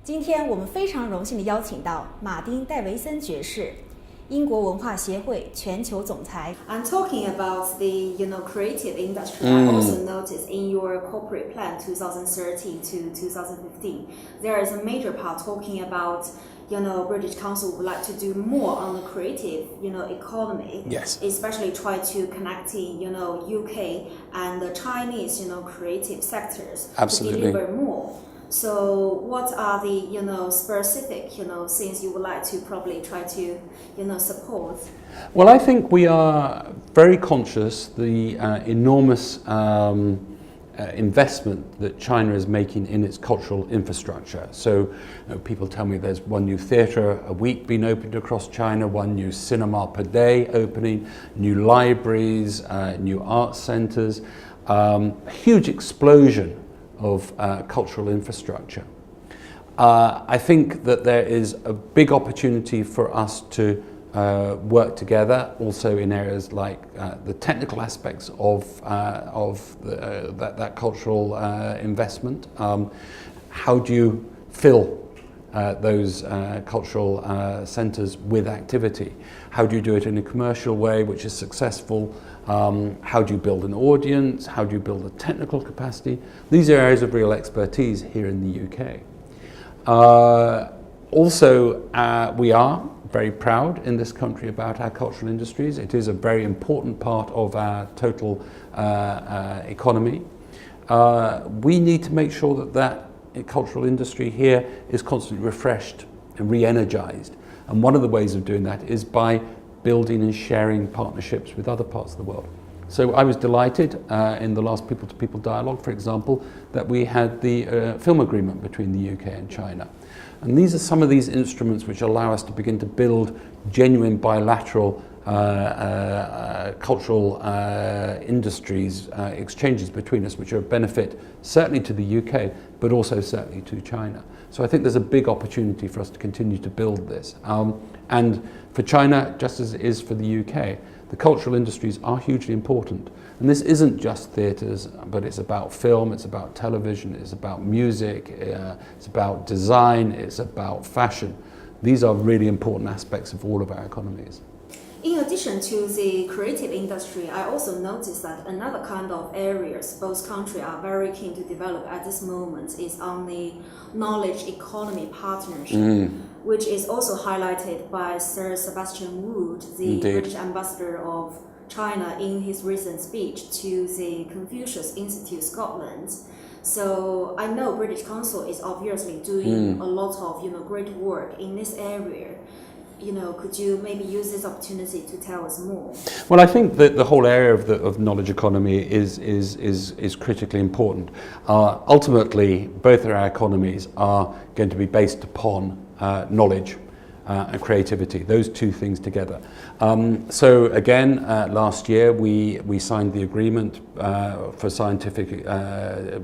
今天我们非常荣幸地邀请到马丁·戴维森爵士，英国文化协会全球总裁。I'm talking about the creative industry. I also noticed in your corporate plan 2013 to 2015, there is a major part talking about British Council would like to do more on the creative economy. Yes. Especially try to connecting UK and the Chinese creative sectors. Absolutely. To deliver more. So what are the specific things you would like to probably try to support? Well, I think we are very conscious the enormous investment that China is making in its cultural infrastructure. So people tell me there's one new theatre a week being opened across China, one new cinema per day opening, new libraries, new art centres, a huge explosion of cultural infrastructure. I think that there is a big opportunity for us to work together also in areas like the technical aspects of that cultural investment. How do you fill those cultural centres with activity? How do you do it in a commercial way which is successful? How do you build an audience? How do you build a technical capacity? These are areas of real expertise here in the UK. We are very proud in this country about our cultural industries. It is a very important part of our total economy. We need to make sure that cultural industry here is constantly refreshed and re-energized. And one of the ways of doing that is by building and sharing partnerships with other parts of the world. So I was delighted in the last people-to-people dialogue, for example, that we had the film agreement between the UK and China. And these are some of these instruments which allow us to begin to build genuine bilateral cultural industries, exchanges between us, which are a benefit certainly to the UK, but also certainly to China. So I think there's a big opportunity for us to continue to build this. And for China, just as it is for the UK, the cultural industries are hugely important. And this isn't just theatres, but it's about film, it's about television, it's about music, it's about design, it's about fashion. These are really important aspects of all of our economies. In addition to the creative industry, I also noticed that another kind of areas both countries are very keen to develop at this moment is on the knowledge economy partnership, which is also highlighted by Sir Sebastian Wood, the Indeed. British ambassador of China, in his recent speech to the Confucius Institute Scotland. So I know British Council is obviously doing a lot of great work in this area. Could you maybe use this opportunity to tell us more? Well, I think that the whole area of knowledge economy is critically important. Ultimately, both of our economies are going to be based upon knowledge and creativity, those two things together. So again, last year we signed the agreement for scientific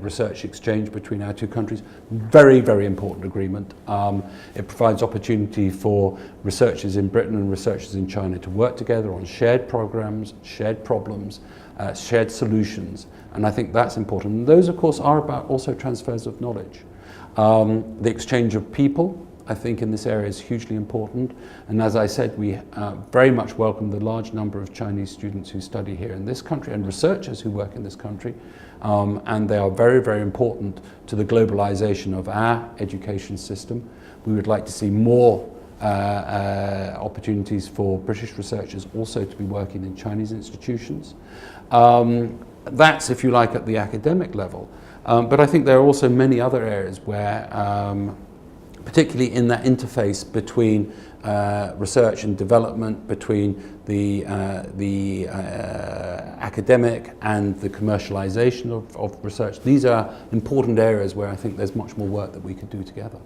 research exchange between our two countries. Very, very important agreement. It provides opportunity for researchers in Britain and researchers in China to work together on shared programs, shared problems, shared solutions, and I think that's important. And those, of course, are about also transfers of knowledge. The exchange of people, I think, in this area is hugely important. And as I said, we very much welcome the large number of Chinese students who study here in this country and researchers who work in this country. And they are very, very important to the globalization of our education system. We would like to see more opportunities for British researchers also to be working in Chinese institutions. That's, if you like, at the academic level. But I think there are also many other areas where particularly in that interface between research and development, between the academic and the commercialization of research. These are important areas where I think there's much more work that we could do together.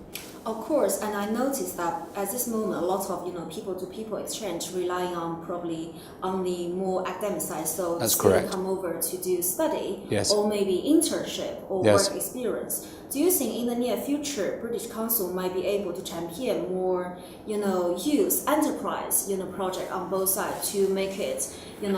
Of course, and I noticed that at this moment, a lot of people-to-people exchange relying on probably on the more academic side. So That's students correct. come over to do study, Yes. or maybe internship or Yes. work experience. do you think in the near future British Council might be able to champion more, youth enterprise, project on both sides to make it,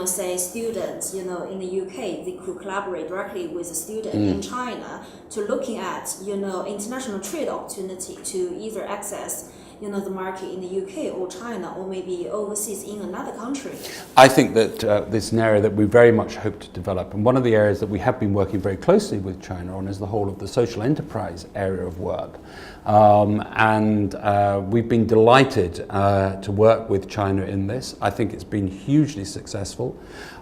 say students, in the UK, they could collaborate directly with a student in China to looking at, international trade opportunity to either access the market in the UK or China or maybe overseas in another country? I think that this is an area that we very much hope to develop, and one of the areas that we have been working very closely with China on is the whole of the social enterprise area of work. We've been delighted to work with China in this. I think it's been hugely successful.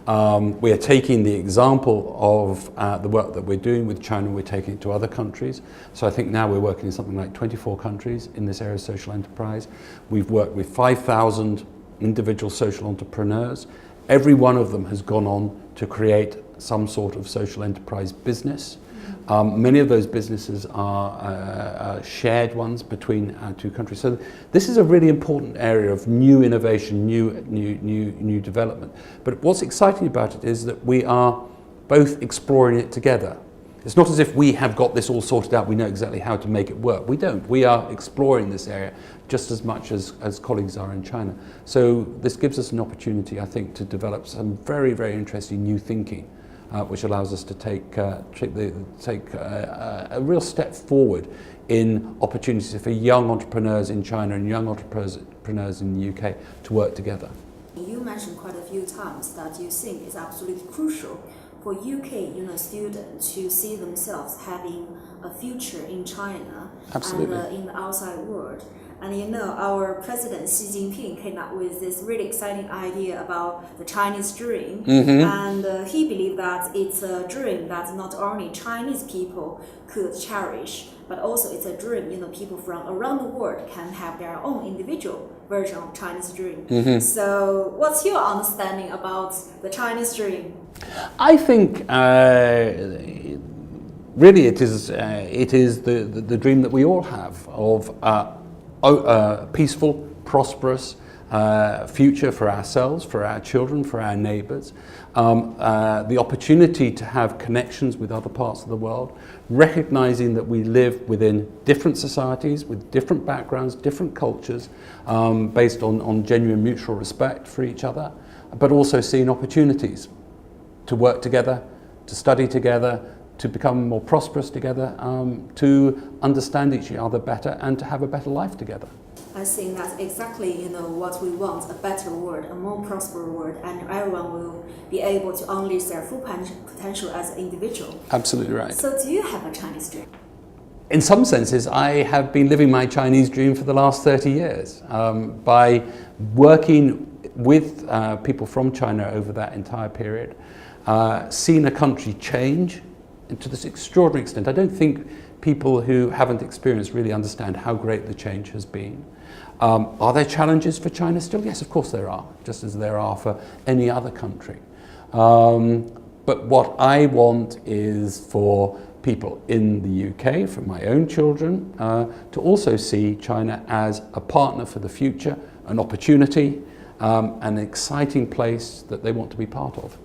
We are taking the example of the work that we're doing with China, we're taking it to other countries. So I think now we're working in something like 24 countries in this area of social enterprise. We've worked with 5,000 individual social entrepreneurs. Every one of them has gone on to create some sort of social enterprise business. Many of those businesses are shared ones between our two countries. So this is a really important area of new innovation, new development. But what's exciting about it is that we are both exploring it together. It's not as if we have got this all sorted out, we know exactly how to make it work. We don't. We are exploring this area just as much as colleagues are in China. So this gives us an opportunity, I think, to develop some very, very interesting new thinking, which allows us to take a real step forward in opportunities for young entrepreneurs in China and young entrepreneurs in the UK to work together. You mentioned quite a few times that you think it's absolutely crucial for UK students to see themselves having a future in China. Absolutely. And in the outside world. And our President Xi Jinping came up with this really exciting idea about the Chinese dream. And he believed that it's a dream that not only Chinese people could cherish, but also it's a dream, people from around the world can have their own individual version of Chinese dream. So what's your understanding about the Chinese dream? I think really it is the dream that we all have of a peaceful, prosperous future for ourselves, for our children, for our neighbours, the opportunity to have connections with other parts of the world, recognising that we live within different societies, with different backgrounds, different cultures, based on genuine mutual respect for each other, but also seeing opportunities to work together, to study together, to become more prosperous together, to understand each other better and to have a better life together. I think that's exactly what we want, a better world, a more prosperous world, and everyone will be able to unleash their full potential as an individual. Absolutely right. So do you have a Chinese dream? In some senses, I have been living my Chinese dream for the last 30 years. By working with people from China over that entire period, seeing a country change to this extraordinary extent. I don't think people who haven't experienced really understand how great the change has been. Are there challenges for China still? Yes, of course there are, just as there are for any other country. But what I want is for people in the UK, for my own children, to also see China as a partner for the future, an opportunity, an exciting place that they want to be part of.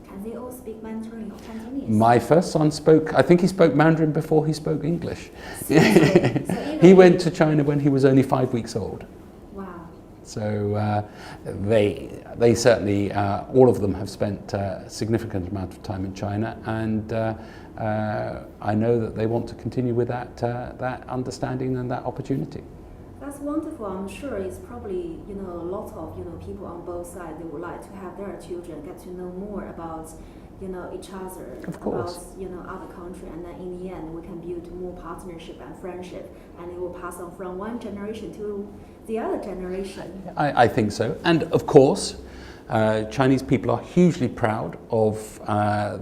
Can they all speak Mandarin or Cantonese? My first son I think he spoke Mandarin before he spoke English. So he went to China when he was only 5 weeks old. Wow. So they certainly, all of them have spent a significant amount of time in China, and I know that they want to continue with that understanding and that opportunity. That's wonderful. I'm sure it's probably a lot of people on both sides. They would like to have their children get to know more about each other, of course, about other country, and then in the end we can build more partnership and friendship, and it will pass on from one generation to the other generation. I think so, and of course. Chinese people are hugely proud of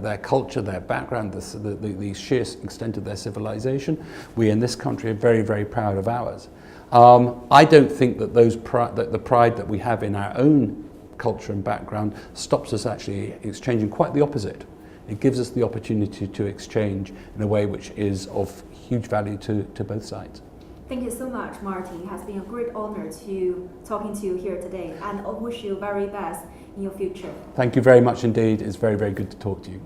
their culture, their background, the sheer extent of their civilization. We in this country are very, very proud of ours. I don't think that the pride that we have in our own culture and background stops us actually exchanging. Quite the opposite. It gives us the opportunity to exchange in a way which is of huge value to both sides. Thank you so much, Martin. It has been a great honor to talking to you here today, and I wish you very best in your future. Thank you very much indeed. It's very, very good to talk to you.